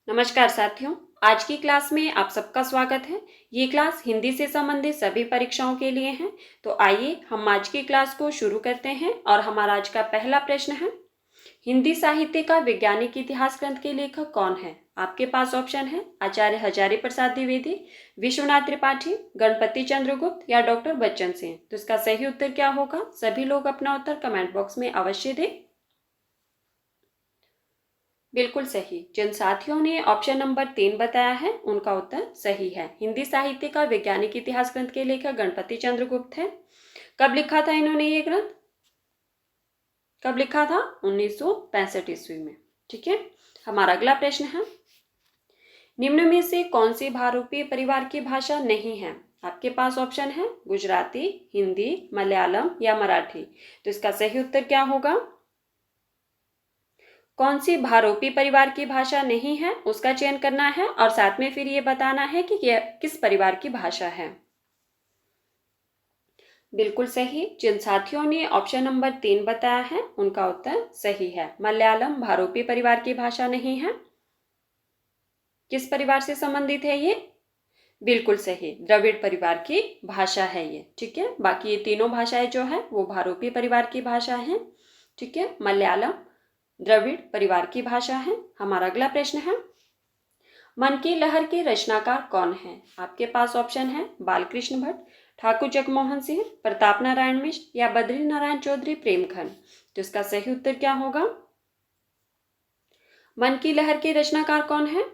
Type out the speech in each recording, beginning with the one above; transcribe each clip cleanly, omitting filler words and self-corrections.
नमस्कार साथियों, आज की क्लास में आप सबका स्वागत है। ये क्लास हिंदी से संबंधित सभी परीक्षाओं के लिए है। तो आइए हम आज की क्लास को शुरू करते हैं और हमारा आज का पहला प्रश्न है, हिंदी साहित्य का वैज्ञानिक इतिहास ग्रंथ के लेखक कौन है? आपके पास ऑप्शन है आचार्य हजारी प्रसाद द्विवेदी, विश्वनाथ त्रिपाठी, गणपति चंद्रगुप्त या डॉक्टर बच्चन सिंह। तो इसका सही उत्तर क्या होगा? सभी लोग अपना उत्तर कमेंट बॉक्स में अवश्य दें। बिल्कुल सही। जिन साथियों ने ऑप्शन नंबर 3 बताया है उनका उत्तर सही है। हिंदी साहित्य का वैज्ञानिक इतिहास ग्रंथ के लेखक गणपति चंद्रगुप्त है। कब लिखा था इन्होंने ये ग्रंथ? कब लिखा था? 1965 ईस्वी में। ठीक है। हमारा अगला प्रश्न है, निम्न में से कौन सी भारूपीय परिवार की भाषा नहीं है? आपके पास ऑप्शन है गुजराती, हिंदी, मलयालम या मराठी। तो इसका सही उत्तर क्या होगा? कौन सी भारोपी परिवार की भाषा नहीं है उसका चयन करना है और साथ में फिर ये बताना है कि यह किस परिवार की भाषा है। बिल्कुल सही। जिन साथियों ने ऑप्शन नंबर 3 बताया है उनका उत्तर सही है। मलयालम भारोपी परिवार की भाषा नहीं है। किस परिवार से संबंधित है ये? बिल्कुल सही, द्रविड़ परिवार की भाषा है ये। ठीक है। बाकी ये तीनों भाषाएं जो है वो भारोपी परिवार की भाषा है। ठीक है। मलयालम द्रविड़ परिवार की भाषा है। हमारा अगला प्रश्न है, मन की लहर के रचनाकार कौन है? आपके पास ऑप्शन है बालकृष्ण भट्ट, ठाकुर जगमोहन सिंह, प्रताप नारायण मिश्र या बद्री नारायण चौधरी प्रेमखंड। तो इसका सही उत्तर क्या होगा? मन की लहर के रचनाकार कौन है?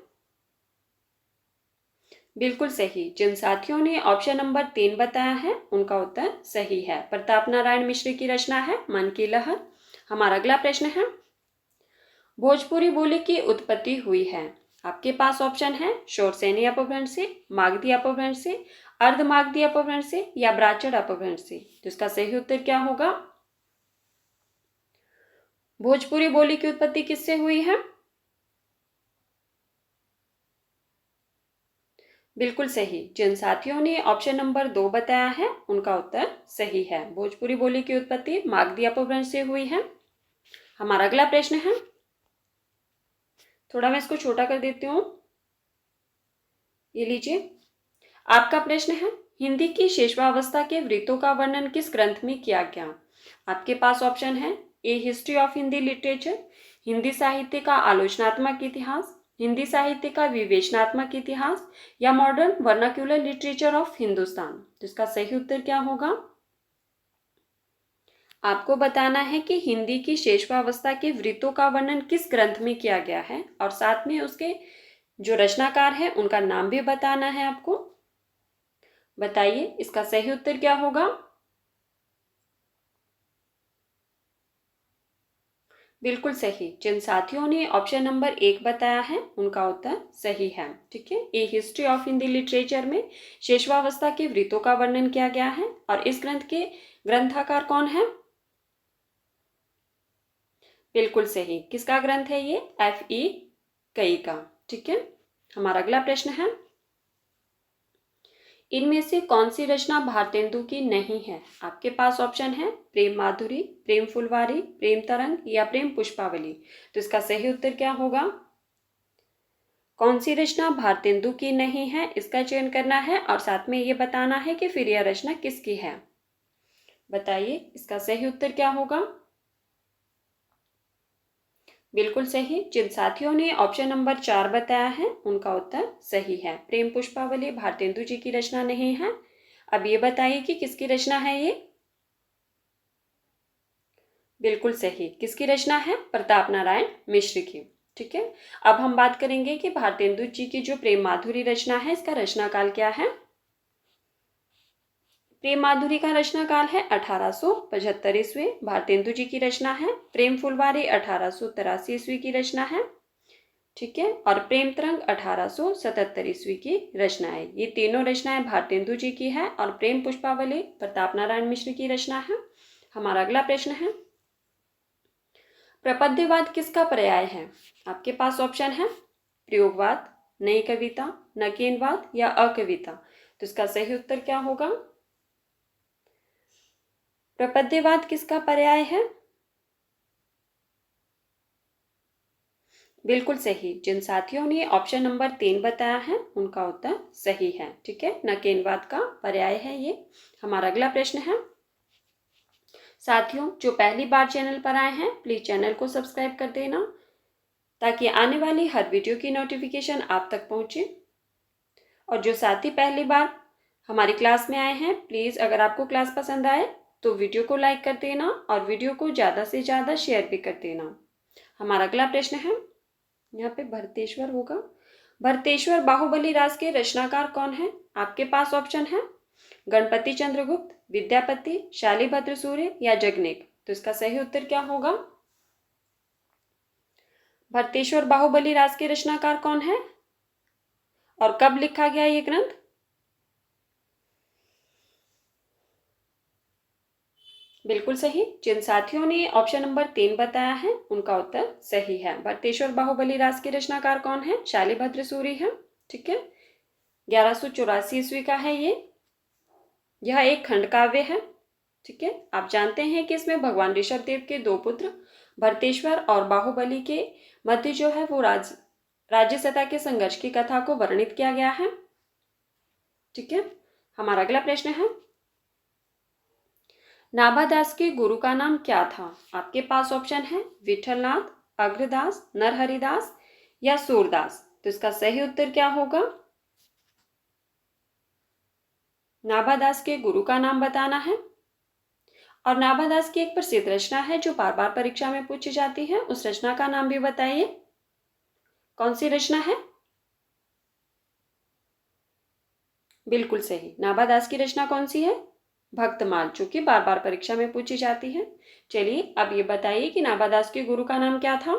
बिल्कुल सही। जिन साथियों ने ऑप्शन नंबर 3 बताया है उनका उत्तर सही है। प्रताप नारायण मिश्र की रचना है मन की लहर। हमारा अगला प्रश्न है, भोजपुरी बोली की उत्पत्ति हुई है। आपके पास ऑप्शन है शोरसेनी अपभ्रंश से, मागधी अपभ्रंश से, अर्ध मागधी अपभ्रंश से या ब्राह्मण अपभ्रंश से। तो इसका सही उत्तर क्या होगा? भोजपुरी बोली की उत्पत्ति किससे हुई है? बिल्कुल सही। जिन साथियों ने ऑप्शन नंबर 2 बताया है उनका उत्तर सही है। भोजपुरी बोली की उत्पत्ति मागधी अपभ्रंश से हुई है। हमारा अगला प्रश्न है, थोड़ा मैं इसको छोटा कर देती हूँ। ये लीजिए, आपका प्रश्न है, हिंदी की शेषवावस्था के वृत्तों का वर्णन किस ग्रंथ में किया गया? आपके पास ऑप्शन है a history of Hindi literature, Hindi साहित्य का आलोचनात्मक इतिहास, हिंदी साहित्य का विवेचनात्मक इतिहास या modern vernacular literature of Hindustan. तो इसका सही उत्तर क्या होगा? आपको बताना है कि हिंदी की शेषवावस्था के वृत्तों का वर्णन किस ग्रंथ में किया गया है और साथ में उसके जो रचनाकार है उनका नाम भी बताना है आपको। बताइए इसका सही उत्तर क्या होगा? बिल्कुल सही। जिन साथियों ने ऑप्शन नंबर 1 बताया है उनका उत्तर सही है। ठीक है। A history of Hindi literature में शेषवावस्था के वृत्तों का वर्णन किया गया है और इस ग्रंथ के ग्रंथकार कौन है? बिल्कुल सही। किसका ग्रंथ है ये? F.E. कई का। ठीक है। हमारा अगला प्रश्न है, इनमें से कौन सी रचना भारतेंदु की नहीं है? आपके पास ऑप्शन है प्रेम माधुरी, प्रेम फुलवारी, प्रेम तरंग या प्रेम पुष्पावली। तो इसका सही उत्तर क्या होगा? कौन सी रचना भारतेंदु की नहीं है इसका चयन करना है और साथ में ये बताना है कि फिर यह रचना किसकी है। बताइए इसका सही उत्तर क्या होगा? बिल्कुल सही। जिन साथियों ने ऑप्शन नंबर 4 बताया है उनका उत्तर सही है। प्रेम पुष्पावली भारतेंदु जी की रचना नहीं है। अब ये बताइए कि किसकी रचना है ये? बिल्कुल सही। किसकी रचना है? प्रताप नारायण मिश्र की। ठीक है। अब हम बात करेंगे कि भारतेंदु जी की जो प्रेम माधुरी रचना है इसका रचना काल क्या है। प्रेम माधुरी का रचना काल है 1875 ईस्वी। भारतेंदु जी की रचना है प्रेम फुलवारी 1883 ईस्वी की रचना है। ठीक है। और प्रेम तरंग 1877 ईस्वी की रचना है। ये तीनों रचनाएं भारतेंदु जी की है और प्रेम पुष्पावली प्रताप नारायण मिश्र की रचना है। हमारा अगला प्रश्न है, प्रपद्यवाद किसका पर्याय है? आपके पास ऑप्शन है प्रयोगवाद, नई कविता, नकीनवाद या अकविता। तो इसका सही उत्तर क्या होगा? प्रपद्यवाद किसका पर्याय है? बिल्कुल सही। जिन साथियों ने ऑप्शन नंबर 3 बताया है उनका उत्तर सही है। ठीक है, नकेनवाद का पर्याय है ये। हमारा अगला प्रश्न है, साथियों जो पहली बार चैनल पर आए हैं प्लीज चैनल को सब्सक्राइब कर देना ताकि आने वाली हर वीडियो की नोटिफिकेशन आप तक पहुंचे। और जो साथी पहली बार हमारी क्लास में आए हैं प्लीज अगर आपको क्लास पसंद आए तो वीडियो को लाइक कर देना और वीडियो को ज़्यादा से ज़्यादा शेयर भी कर देना। हमारा अगला प्रश्न है, यहाँ पे भरतेश्वर होगा। भरतेश्वर बाहुबली राज के रचनाकार कौन है? आपके पास ऑप्शन है गणपति चंद्रगुप्त, विद्यापति, शालिभद्र सूर्य या जगनेक। तो इसका सही उत्तर क्या होगा? भरतेश्वर बाहुबली राज के रचनाकार कौन है और कब लिखा गया ये ग्रंथ? बिल्कुल सही। जिन साथियों ने ऑप्शन नंबर 3 बताया है उनका उत्तर सही है। भरतेश्वर बाहुबली राज के रचनाकार कौन है? शालिभद्र सूरी है। ठीक है, 1184 ईस्वी का है ये। यह एक खंड काव्य है। ठीक है, आप जानते हैं कि इसमें भगवान ऋषभ देव के दो पुत्र भरतेश्वर और बाहुबली के मध्य जो है वो राज्य सत्ता के संघर्ष की कथा को वर्णित किया गया है। ठीक है, हमारा अगला प्रश्न है, नाभादास के गुरु का नाम क्या था? आपके पास ऑप्शन है विठलनाथ, अग्रदास, नरहरिदास या सूरदास। तो इसका सही उत्तर क्या होगा? नाभादास के गुरु का नाम बताना है। और नाभादास की एक प्रसिद्ध रचना है जो बार बार परीक्षा में पूछी जाती है, उस रचना का नाम भी बताइए। कौन सी रचना है? बिल्कुल सही, नाभादास की रचना कौन सी है? भक्तमाल, जो कि बार बार परीक्षा में पूछी जाती है। चलिए अब ये बताइए कि नाभादास के गुरु का नाम क्या था?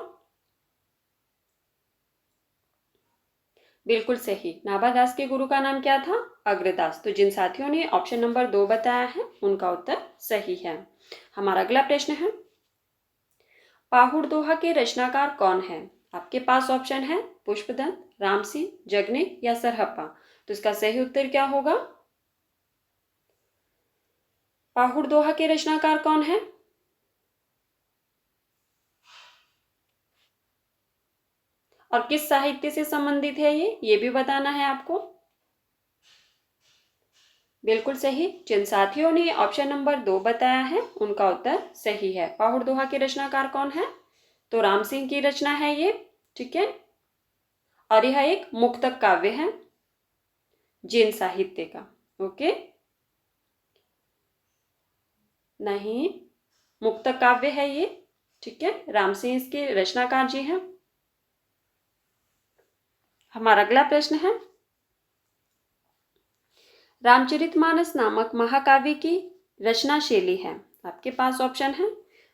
बिल्कुल सही, नाभादास के गुरु का नाम क्या था? अग्रदास। तो जिन साथियों ने ऑप्शन नंबर 2 बताया है उनका उत्तर सही है। हमारा अगला प्रश्न है, पाहुड़ दोहा के रचनाकार कौन है? आपके पास ऑप्शन है पुष्पदंत, रामसिंह, जगनेक या सरहप्पा। तो इसका सही उत्तर क्या होगा? पाहुड़ दोहा के रचनाकार कौन है? और किस साहित्य से संबंधित है ये भी बताना है आपको। बिल्कुल सही, जिन साथियों ने ऑप्शन नंबर 2 बताया है उनका उत्तर सही है। पाहुड़ दोहा के रचनाकार कौन है? तो राम सिंह की रचना है ये। ठीक है, और यह एक मुक्तक काव्य है जैन साहित्य का। ओके, नहीं, मुक्तक काव्य है ये। ठीक है, राम सिंह इसके रचनाकार जी हैं। हमारा अगला प्रश्न है, रामचरितमानस नामक महाकाव्य की रचना शैली है। आपके पास ऑप्शन है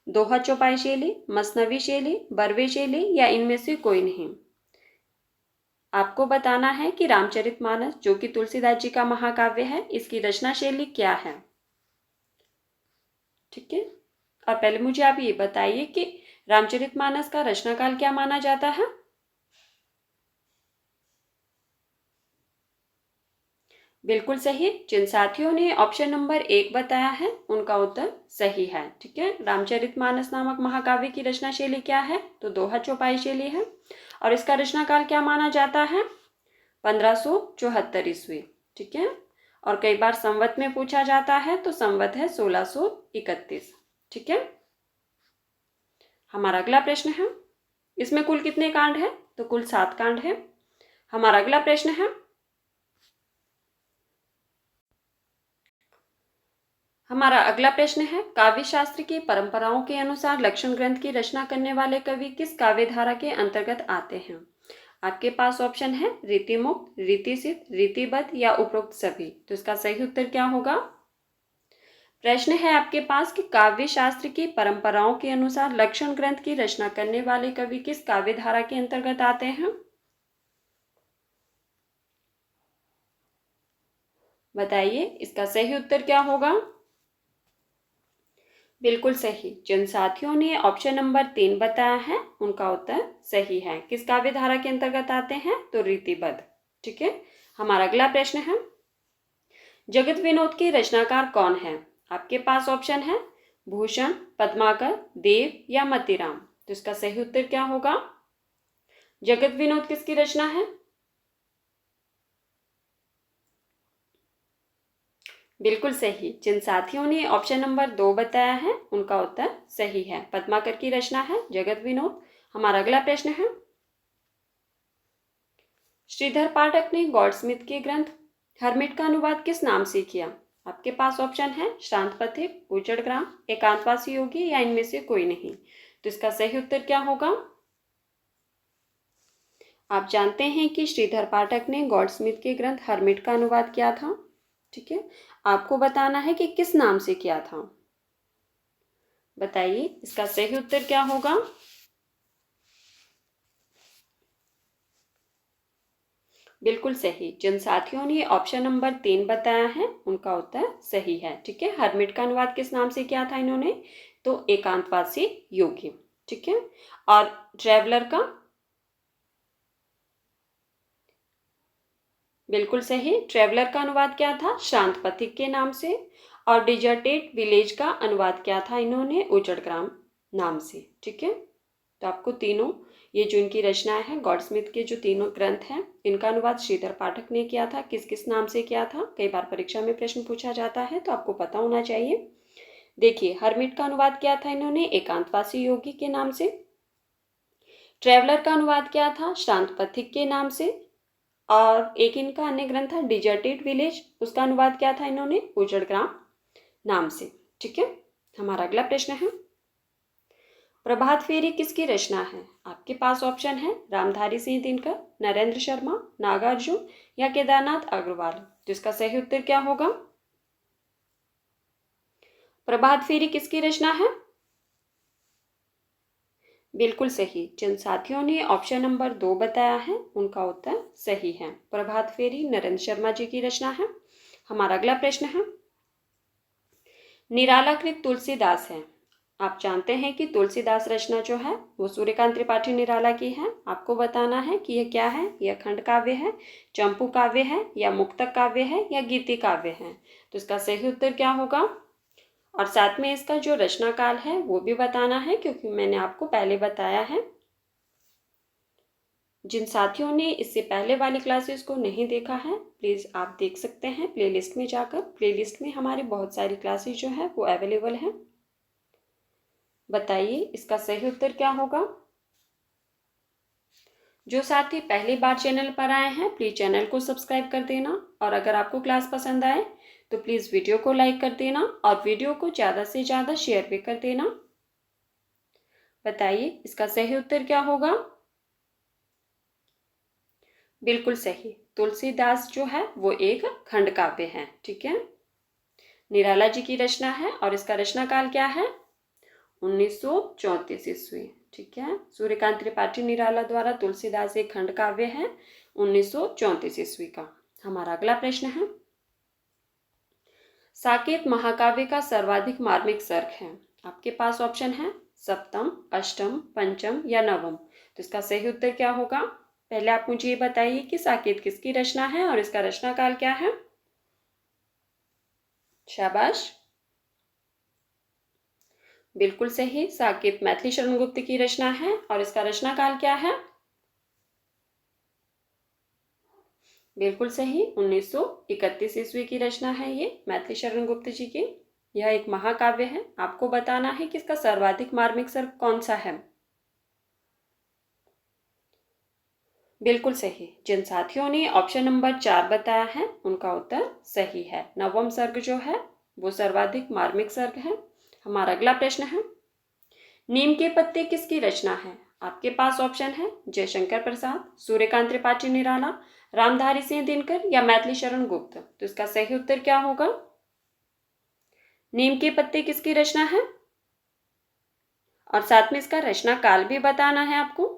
दोहा चौपाई शैली, मसनवी शैली, बरवे शैली या इनमें से कोई नहीं। आपको बताना है कि रामचरितमानस जो कि तुलसीदास जी का महाकाव्य है इसकी रचना शैली क्या है। ठीक है, और पहले मुझे आप ये बताइए कि रामचरितमानस का रचनाकाल क्या माना जाता है। बिल्कुल सही, जिन साथियों ने ऑप्शन नंबर 1 बताया है उनका उत्तर सही है। ठीक है, रामचरितमानस नामक महाकाव्य की रचना शैली क्या है? तो दोहा चौपाई शैली है। और इसका रचनाकाल क्या माना जाता है? 1574 ईस्वी। ठीक है, और कई बार संवत में पूछा जाता है तो संवत है 1631। ठीक है, हमारा अगला प्रश्न है, इसमें कुल कितने कांड है? तो कुल 7 कांड है। हमारा अगला प्रश्न है, काव्य शास्त्र की परंपराओं के अनुसार लक्षण ग्रंथ की रचना करने वाले कवि किस काव्य धारा के अंतर्गत आते हैं? आपके पास ऑप्शन है रीतिमुक्त, रीतिसिद्ध, रीतिबद्ध या उपरोक्त सभी। तो इसका सही उत्तर क्या होगा? प्रश्न है आपके पास कि काव्य शास्त्र की परंपराओं के अनुसार लक्षण ग्रंथ की रचना करने वाले कवि किस काव्य धारा के अंतर्गत आते हैं? बताइए, इसका सही उत्तर क्या होगा? बिल्कुल सही, जिन साथियों ने ऑप्शन नंबर 3 बताया है उनका उत्तर सही है। किस काव्य धारा के अंतर्गत आते हैं? तो रीतिबद्ध। ठीक है, हमारा अगला प्रश्न है, जगत विनोद के रचनाकार कौन है? आपके पास ऑप्शन है भूषण, पद्माकर, देव या मतीराम। तो इसका सही उत्तर क्या होगा? जगत विनोद किसकी रचना है? बिल्कुल सही। जिन साथियों ने ऑप्शन नंबर 2 बताया है उनका उत्तर सही है। पद्माकर की रचना है जगत विनोद। हमारा अगला प्रश्न है, श्रीधर पाठक ने गॉडस्मिथ के ग्रंथ हर्मिट का अनुवाद किस नाम से किया? आपके पास ऑप्शन है श्रांत पथिक, उजड़ ग्राम, एकांतवासी योगी या इनमें से कोई नहीं। तो इसका सही उत्तर क्या होगा? आप जानते हैं कि श्रीधर पाठक ने गॉडस्मिथ के ग्रंथ हर्मिट का अनुवाद किया था। ठीक है, आपको बताना है कि किस नाम से किया था। बताइए इसका सही उत्तर क्या होगा? बिल्कुल सही। जिन साथियों ने ऑप्शन नंबर 3 बताया है उनका उत्तर सही है। ठीक है, हर्मिट का अनुवाद किस नाम से किया था इन्होंने? तो एकांतवासी योगी। ठीक है, और ट्रेवलर का? बिल्कुल सही। ट्रेवलर का अनुवाद क्या था? शांत पथिक के नाम से। और डिजर्टेड विलेज का अनुवाद क्या था इन्होंने? उजड़ ग्राम नाम से। ठीक है, तो आपको तीनों, ये जो इनकी रचनाएं हैं गॉडस्मिथ के जो तीनों ग्रंथ हैं, इनका अनुवाद श्रीधर पाठक ने किया था। किस किस नाम से किया था? कई बार परीक्षा में प्रश्न पूछा जाता है, तो आपको पता होना चाहिए। देखिए, हर्मिट का अनुवाद किया था इन्होंने एकांतवासी योगी के नाम से। ट्रेवलर का अनुवाद किया था शांत पथिक के नाम से। और एक इनका अन्य ग्रंथ था डिजर्टेड विलेज, उसका अनुवाद क्या था इन्होंने? उजड़ ग्राम नाम से। ठीक है, हमारा अगला प्रश्न है, प्रभात फेरी किसकी रचना है? आपके पास ऑप्शन है रामधारी सिंह दिनकर, नरेंद्र शर्मा, नागार्जुन या केदारनाथ अग्रवाल। तो इसका सही उत्तर क्या होगा? प्रभात फेरी किसकी रचना है? बिल्कुल सही। जिन साथियों ने ऑप्शन नंबर 2 बताया है उनका उत्तर सही है। प्रभात फेरी नरेंद्र शर्मा जी की रचना है। हमारा अगला प्रश्न है, निराला कृत तुलसीदास है। आप जानते हैं कि तुलसीदास रचना जो है वो सूर्यकांत त्रिपाठी निराला की है। आपको बताना है कि यह क्या है। यह खंड काव्य है, चंपू काव्य है या मुक्तक काव्य है या गीति काव्य है। तो इसका सही उत्तर क्या होगा? और साथ में इसका जो रचना काल है वो भी बताना है, क्योंकि मैंने आपको पहले बताया है। जिन साथियों ने इससे पहले वाली क्लासेस को नहीं देखा है, प्लीज़ आप देख सकते हैं प्लेलिस्ट में जाकर। प्लेलिस्ट में हमारी बहुत सारी क्लासेस जो है वो अवेलेबल है। बताइए इसका सही उत्तर क्या होगा? जो साथी पहली बार चैनल पर आए हैं प्लीज़ चैनल को सब्सक्राइब कर देना। और अगर आपको क्लास पसंद आए तो प्लीज़ वीडियो को लाइक कर देना और वीडियो को ज़्यादा से ज़्यादा शेयर भी कर देना। बताइए इसका सही उत्तर क्या होगा? बिल्कुल सही। तुलसीदास जो है वो एक खंड काव्य है। ठीक है, निराला जी की रचना है और इसका रचना काल क्या है? 1934 ईस्वी। ठीक है, सूर्यकांत त्रिपाठी निराला द्वारा तुलसीदास एक खंड काव्य है 1934 ईस्वी का। हमारा अगला प्रश्न है, साकेत महाकाव्य का सर्वाधिक मार्मिक सर्ग है। आपके पास ऑप्शन है सप्तम, अष्टम, पंचम या नवम। तो इसका सही उत्तर क्या होगा? पहले आप मुझे ये बताइए कि साकेत किसकी रचना है और इसका रचना काल क्या है? शाबाश, बिल्कुल सही। साकेत मैथिली शरण गुप्त की रचना है और इसका रचना काल क्या है? बिल्कुल सही, 1931 ईस्वी की रचना है ये मैथिली शरण गुप्त जी की। यह एक महाकाव्य है। आपको बताना है कि इसका सर्वाधिक मार्मिक सर्ग कौन सा है। बिल्कुल सही। जिन साथियों ने ऑप्शन नंबर 4 बताया है उनका उत्तर सही है। नवम सर्ग जो है वो सर्वाधिक मार्मिक सर्ग है। हमारा अगला प्रश्न है, नीम के पत्ते किसकी रचना है? आपके पास ऑप्शन है जयशंकर प्रसाद, सूर्यकांत त्रिपाठी निराला, रामधारी सिंह दिनकर या मैथिली शरण गुप्त। तो इसका सही उत्तर क्या होगा? नीम के पत्ते किसकी रचना है और साथ में इसका रचना काल भी बताना है आपको।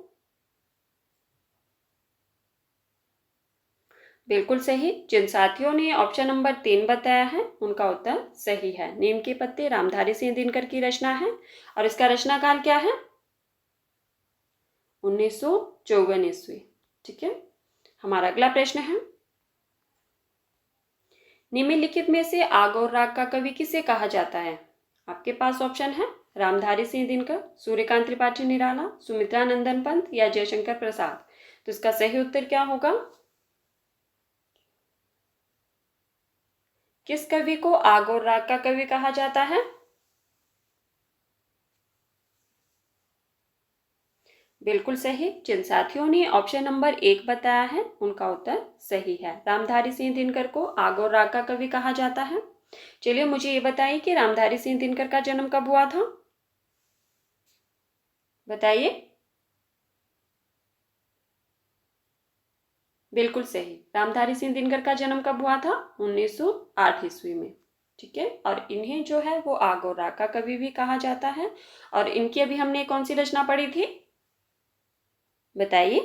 बिल्कुल सही। जिन साथियों ने ऑप्शन नंबर 3 बताया है उनका उत्तर सही है। नीम के पत्ते रामधारी सिंह दिनकर की रचना है और इसका रचना काल क्या है? 1954 ईस्वी। ठीक है, हमारा अगला प्रश्न है, निम्नलिखित में से आग और राग का कवि किसे कहा जाता है? आपके पास ऑप्शन है रामधारी सिंह दिनकर, सूर्यकांत त्रिपाठी निराला, सुमित्रा नंदन पंत या जयशंकर प्रसाद। तो इसका सही उत्तर क्या होगा? किस कवि को आग और राग का कवि कहा जाता है? बिल्कुल सही। जिन साथियों ने ऑप्शन नंबर 1 बताया है उनका उत्तर सही है। रामधारी सिंह दिनकर को आग और राग का कवि कहा जाता है। चलिए मुझे ये बताइए कि रामधारी सिंह दिनकर का जन्म कब हुआ था? बताइए। बिल्कुल सही। रामधारी सिंह दिनकर का जन्म कब हुआ था? 1908 ईस्वी में। ठीक है, और इन्हें जो है वो आग और राग का कवि भी कहा जाता है। और इनकी अभी हमने कौन सी रचना पढ़ी थी? बताइए।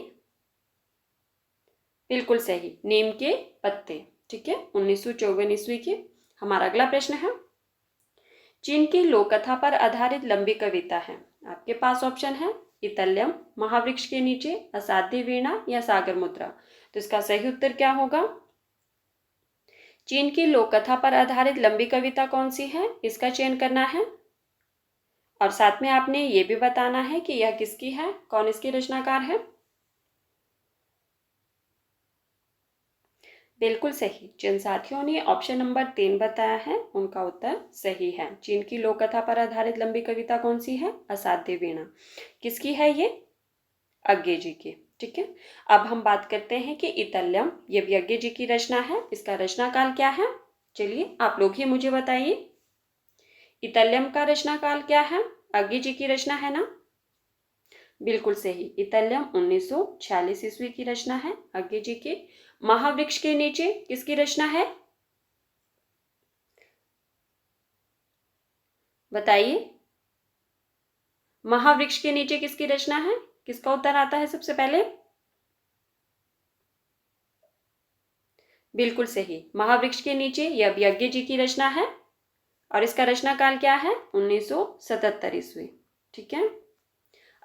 बिल्कुल सही, नीम के पत्ते। ठीक है, 1954 ईस्वी की। हमारा अगला प्रश्न है, चीन की लोक कथा पर आधारित लंबी कविता है। आपके पास ऑप्शन है इतल्यम, महावृक्ष के नीचे, असाध्य वीणा या सागर मुद्रा। तो इसका सही उत्तर क्या होगा? चीन की लोक कथा पर आधारित लंबी कविता कौन सी है, इसका चयन करना है। और साथ में आपने ये भी बताना है कि यह किसकी है, कौन इसकी रचनाकार है। बिल्कुल सही। जिन साथियों ने ऑप्शन नंबर 3 बताया है उनका उत्तर सही है। चीन की लोक कथा पर आधारित लंबी कविता कौन सी है? असाध्य वीणा। किसकी है ये? अज्ञे जी की। ठीक है, अब हम बात करते हैं कि इतल्यम, ये भी अज्ञे जी की रचना है। इसका रचना काल क्या है? चलिए आप लोग ही मुझे बताइए, इतल्यम का रचना काल क्या है? अज्ञे जी की रचना है ना? बिल्कुल सही। इतल्यम 1946 ईस्वी की रचना है अज्ञे जी की। महावृक्ष के नीचे किसकी रचना है? बताइए। महावृक्ष के नीचे किसकी रचना है? किसका उत्तर आता है सबसे पहले? बिल्कुल सही, महावृक्ष के नीचे, यह भी अज्ञे जी की रचना है। और इसका रचना काल क्या है? 1977 ईस्वी। ठीक है,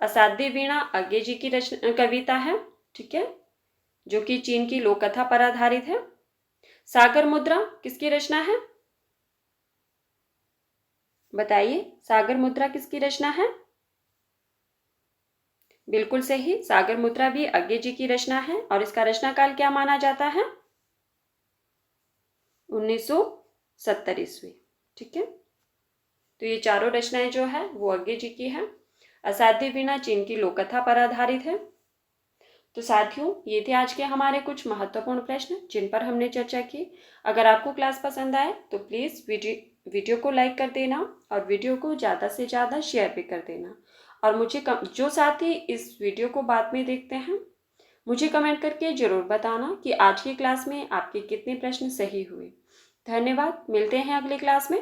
असाध्य वीणा अज्ञे जी की रचना कविता है। ठीक है, जो कि चीन की लोक कथा पर आधारित है। सागर मुद्रा किसकी रचना है? बताइए, सागर मुद्रा किसकी रचना है? बिल्कुल सही, सागर मुद्रा भी अज्ञे जी की रचना है। और इसका रचना काल क्या माना जाता है? 1970 ईस्वी। ठीक है, तो ये चारों रचनाएं जो है वो अज्ञे जी की है। असाध्य वीणा चीन की लोक कथा पर आधारित है। तो साथियों, ये थे आज के हमारे कुछ महत्वपूर्ण प्रश्न जिन पर हमने चर्चा की। अगर आपको क्लास पसंद आए तो प्लीज़ वीडियो को लाइक कर देना और वीडियो को ज़्यादा से ज़्यादा शेयर भी कर देना। और मुझे जो साथी इस वीडियो को बाद में देखते हैं, मुझे कमेंट करके ज़रूर बताना कि आज की क्लास में आपके कितने प्रश्न सही हुए। धन्यवाद, मिलते हैं अगली क्लास में।